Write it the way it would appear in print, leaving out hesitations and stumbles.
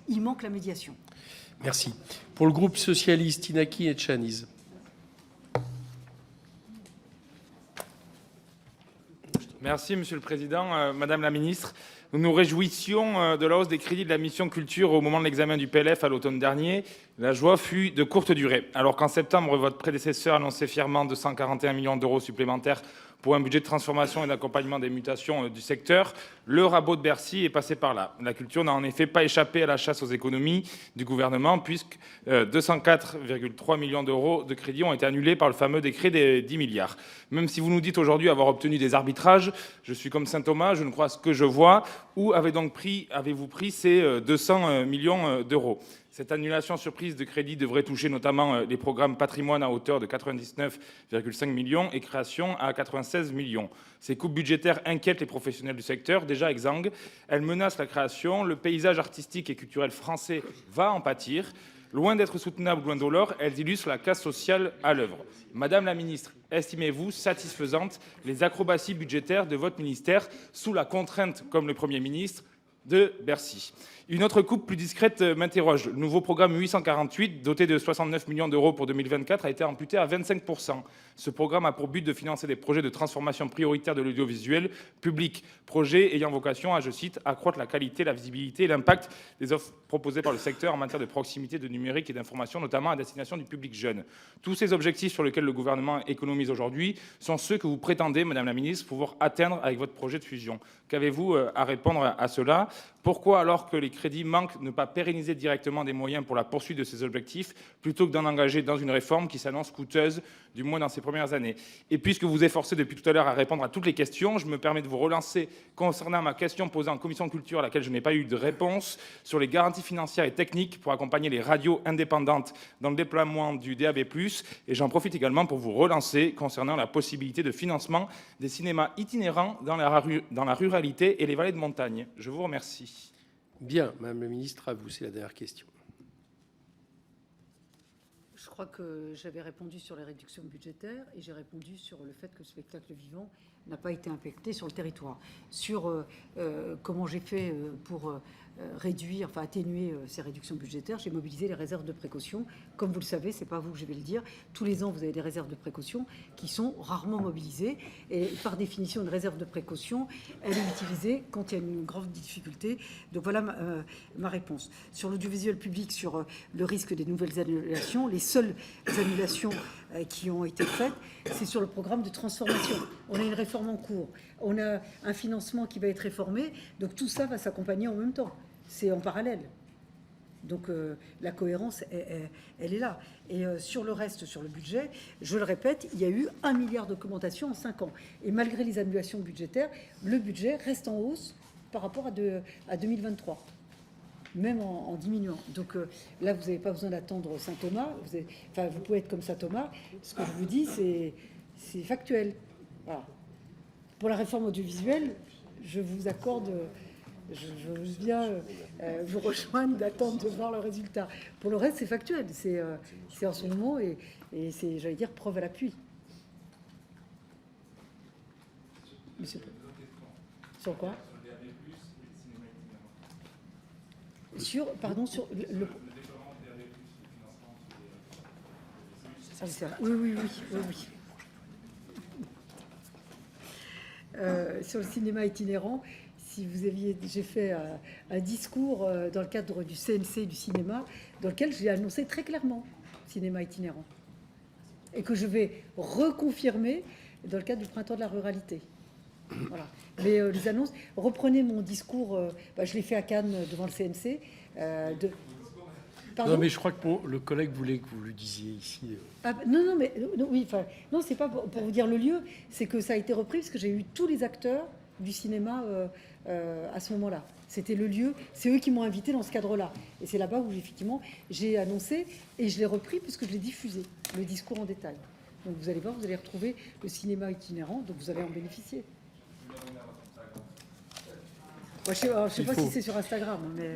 il manque la médiation. Merci. Pour le groupe socialiste, Inaki Etchaniz. Merci, Monsieur le Président. Madame la Ministre, nous nous réjouissions de la hausse des crédits de la mission culture au moment de l'examen du PLF à l'automne dernier. La joie fut de courte durée. Alors qu'en septembre, votre prédécesseur annonçait fièrement 241 millions d'euros supplémentaires pour un budget de transformation et d'accompagnement des mutations du secteur, le rabot de Bercy est passé par là. La culture n'a en effet pas échappé à la chasse aux économies du gouvernement, puisque 204,3 millions d'euros de crédits ont été annulés par le fameux décret des 10 milliards. Même si vous nous dites aujourd'hui avoir obtenu des arbitrages, je suis comme saint Thomas, je ne crois ce que je vois. Où avez-vous pris ces 200 millions d'euros ? Cette annulation surprise de crédit devrait toucher notamment les programmes patrimoine à hauteur de 99,5 millions et création à 96 millions. Ces coupes budgétaires inquiètent les professionnels du secteur, déjà exsangues. Elles menacent la création. Le paysage artistique et culturel français va en pâtir. Loin d'être soutenables, loin de l'or, elles illustrent la casse sociale à l'œuvre. Madame la ministre, estimez-vous satisfaisantes les acrobaties budgétaires de votre ministère sous la contrainte, comme le Premier ministre, de Bercy? Une autre coupe plus discrète m'interroge. Le nouveau programme 848, doté de 69 millions d'euros pour 2024, a été amputé à 25%. Ce programme a pour but de financer des projets de transformation prioritaire de l'audiovisuel public, projets ayant vocation à, je cite, accroître la qualité, la visibilité et l'impact des offres proposées par le secteur en matière de proximité, de numérique et d'information, notamment à destination du public jeune. Tous ces objectifs sur lesquels le gouvernement économise aujourd'hui sont ceux que vous prétendez, Madame la Ministre, pouvoir atteindre avec votre projet de fusion. Qu'avez-vous à répondre à cela? Pourquoi, alors que les crédits manquent, ne pas pérenniser directement des moyens pour la poursuite de ces objectifs, plutôt que d'en engager dans une réforme qui s'annonce coûteuse, du moins dans ces premières années? Et puisque vous vous efforcez depuis tout à l'heure à répondre à toutes les questions, je me permets de vous relancer concernant ma question posée en commission culture, à laquelle je n'ai pas eu de réponse, sur les garanties financières et techniques pour accompagner les radios indépendantes dans le déploiement du DAB+. Et j'en profite également pour vous relancer concernant la possibilité de financement des cinémas itinérants dans la ruralité et les vallées de montagne. Je vous remercie. Bien, Madame la Ministre, à vous, c'est la dernière question. Je crois que j'avais répondu sur les réductions budgétaires et j'ai répondu sur le fait que le spectacle vivant n'a pas été impacté sur le territoire. Sur comment j'ai fait pour réduire, enfin atténuer ces réductions budgétaires, j'ai mobilisé les réserves de précaution. Comme vous le savez, c'est pas vous que je vais le dire. Tous les ans, vous avez des réserves de précaution qui sont rarement mobilisées. Et par définition, une réserve de précaution, elle est utilisée quand il y a une grande difficulté. Donc voilà ma réponse. Sur l'audiovisuel public, sur le risque des nouvelles annulations, les seules annulations qui ont été faites, c'est sur le programme de transformation. On a une réforme en cours, on a un financement qui va être réformé, donc tout ça va s'accompagner en même temps. C'est en parallèle. Donc la cohérence, elle est là. Et sur le reste, sur le budget, je le répète, il y a eu 1 milliard d'augmentation en 5 ans. Et malgré les annulations budgétaires, le budget reste en hausse par rapport à 2023. Même en diminuant. Donc là, vous n'avez pas besoin d'attendre saint Thomas. Vous pouvez être comme saint Thomas. Ce que je vous dis, c'est factuel. Voilà. Pour la réforme audiovisuelle, je vous accorde, je veux bien vous rejoindre d'attendre de voir le résultat. Pour le reste, c'est factuel. C'est en ce moment et c'est, j'allais dire, preuve à l'appui. Monsieur. Sur quoi? Sur le... Oui. Sur le cinéma itinérant, si vous aviez, j'ai fait un discours dans le cadre du CNC du cinéma, dans lequel j'ai annoncé très clairement cinéma itinérant, et que je vais reconfirmer dans le cadre du printemps de la ruralité. Voilà. Mais les annonces, reprenez mon discours, je l'ai fait à Cannes devant le CNC. Non, mais je crois que le collègue voulait que vous le disiez ici. Non, c'est pas pour vous dire le lieu, c'est que ça a été repris parce que j'ai eu tous les acteurs du cinéma à ce moment-là. C'était le lieu, c'est eux qui m'ont invité dans ce cadre-là. Et c'est là-bas où effectivement j'ai annoncé et je l'ai repris puisque je l'ai diffusé, le discours en détail. Donc vous allez voir, vous allez retrouver le cinéma itinérant, donc vous allez en bénéficier. Je ne sais pas si c'est sur Instagram, mais...